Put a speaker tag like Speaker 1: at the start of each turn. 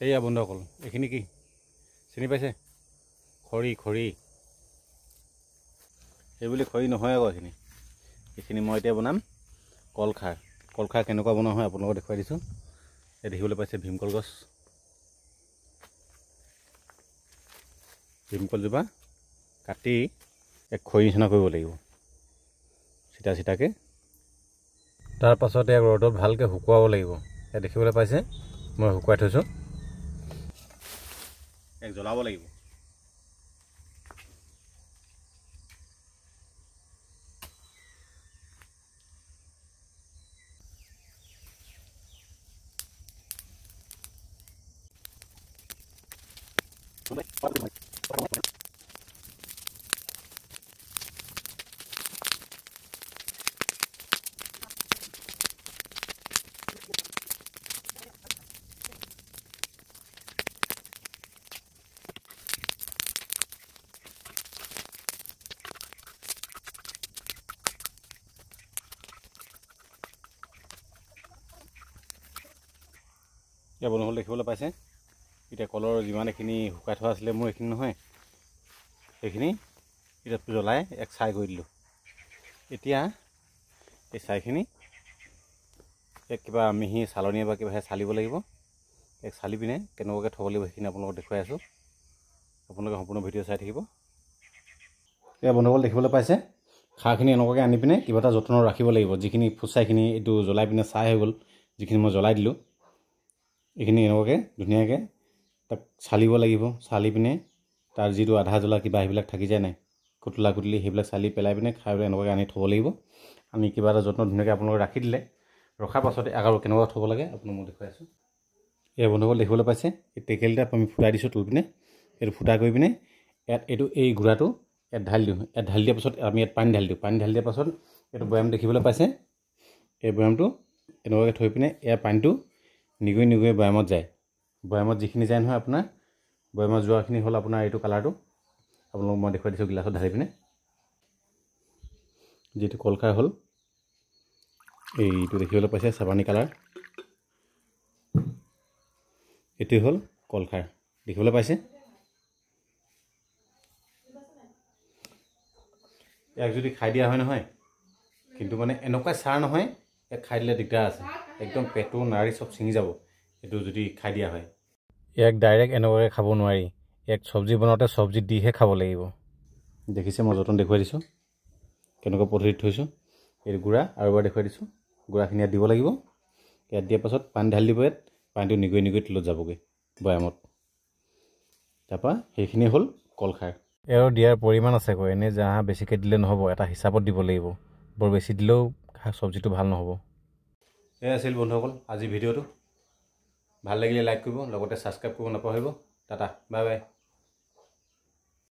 Speaker 1: এইয়া বন্ধুসকল, এইখিনি কি চিনি পাইছে? খৰি খৰি এইবুলি খৰি নহয় আকৌ এইখিনি মই এতিয়া বনাম কলখাৰ। কলখাৰ কেনেকুৱা বনোৱা হয় আপোনালোকক দেখুৱাই দিছোঁ। এই দেখিবলৈ পাইছে ভীমকল গছ। ভীমকলজোপা কাটি এক খৰি নিচিনা কৰিব লাগিব চিটা চিটাকৈ। তাৰ পাছতে এক ৰ'দত ভালকৈ শুকুৱাব লাগিব। এই দেখিবলৈ পাইছে মই শুকুৱাই থৈছোঁ। এক জ্বলাব লাগিব। এতিয়া বন্ধুসকল দেখিবলৈ পাইছে, এতিয়া কলৰ যিমান এইখিনি শুকাই থোৱা আছিলে মোৰ এইখিনি নহয়, সেইখিনি এতিয়া জ্বলাই এক ছাই কৰি দিলোঁ। এতিয়া এই ছাইখিনি এক কিবা মিহি চালনীয়ে বা কিবাহে চালিব লাগিব। এক চালি পিনে কেনেকুৱাকৈ থ'ব লাগিব সেইখিনি আপোনালোকক দেখুৱাই আছোঁ। আপোনালোকে সম্পূৰ্ণ ভিডিঅ' চাই থাকিব। এতিয়া বন্ধুসকল দেখিবলৈ পাইছে, খাৰখিনি এনেকুৱাকৈ আনি পিনে কিবা এটা যত্ন ৰাখিব লাগিব। যিখিনি ফুটছাইখিনি এইটো জ্বলাই পিনে ছাই হৈ গ'ল, যিখিনি মই জ্বলাই দিলোঁ, এইখিনি এনেকুৱাকৈ ধুনীয়াকৈ তাক চালিব লাগিব। চালি পিনে তাৰ যিটো আধা জ্বলা কিবা সেইবিলাক থাকি যায় নাই, কুটলা কুটলি, সেইবিলাক চালি পেলাই পিনে খাৰবিলাক এনেকুৱাকৈ আনি থ'ব লাগিব। আমি কিবা এটা যত্ন ধুনীয়াকৈ আপোনালোকে ৰাখি দিলে, ৰখাৰ পাছতে আৰু কেনেকুৱা থ'ব লাগে আপোনাক মই দেখুৱাই আছোঁ। এই বন্ধুসকল দেখিবলৈ পাইছে, এই টেকেলিটা আমি ফুটাই দিছোঁ তল পিনে। এইটো ফুটা কৰি পিনে ইয়াত এই গুড়াটো ইয়াত ঢালি দিওঁ। ইয়াত ঢালি দিয়াৰ পাছত আমি ইয়াত পানী ঢালি দিওঁ। পানী ঢালি দিয়াৰ পাছত এইটো বৈয়াম দেখিবলৈ পাইছে, এই বৈয়ামটো এনেকুৱাকৈ থৈ পিনে ইয়াৰ পানীটো নিগৰি নিগৰি বৈয়ামত যায়। বৈয়ামত যিখিনি যায় নহয় আপোনাৰ, বৈয়ামত যোৱাখিনি হ'ল আপোনাৰ এইটো কালাৰটো। আপোনালোকক মই দেখুৱাই দিছোঁ গিলাচত ঢালি পিনে। যিটো কলখাৰ হ'ল এইটো দেখিবলৈ পাইছে চাবানী কালাৰ, এইটোৱে হ'ল কলখাৰ। দেখিবলৈ পাইছে, ইয়াক যদি খাই দিয়া হয় নহয়, কিন্তু মানে এনেকুৱা চাৰ নহয়, ইয়াক খাই দিলে দিগদাৰ আছে। একদম পেটু নাড়ী চব ছিঙি যাব এইটো যদি খাই দিয়া হয়। ইয়াক ডাইৰেক্ট এনেকুৱাকৈ খাব নোৱাৰি, ইয়াক চব্জি বনাওঁতে চব্জি দিহে খাব লাগিব। দেখিছে মই যতন দেখুৱাই দিছোঁ কেনেকুৱা পদ্ধতিত থৈছোঁ। এইটো গুড়া আৰু এবাৰ দেখুৱাই দিছোঁ। গুড়াখিনি ইয়াত দিব লাগিব। ইয়াত দিয়াৰ পাছত পানী ঢালি দিব। ইয়াত পানীটো নিগৰি নিগৰি তলত যাবগৈ বৈয়ামত। তাৰপৰা সেইখিনি হ'ল কলখাৰ। আৰু দিয়াৰ পৰিমাণ আছে আকৌ, এনেই যাহা বেছিকৈ দিলে নহ'ব, এটা হিচাপত দিব লাগিব। বৰ বেছি দিলেও চব্জিটো ভাল নহ'ব। এয়া আছিল বন্ধুসকল আজিৰ ভিডিঅ'টো। ভাল লাগিলে লাইক কৰিব, লগতে ছাবস্ক্ৰাইব কৰিব নাপাহৰিব। Tata, bye bye.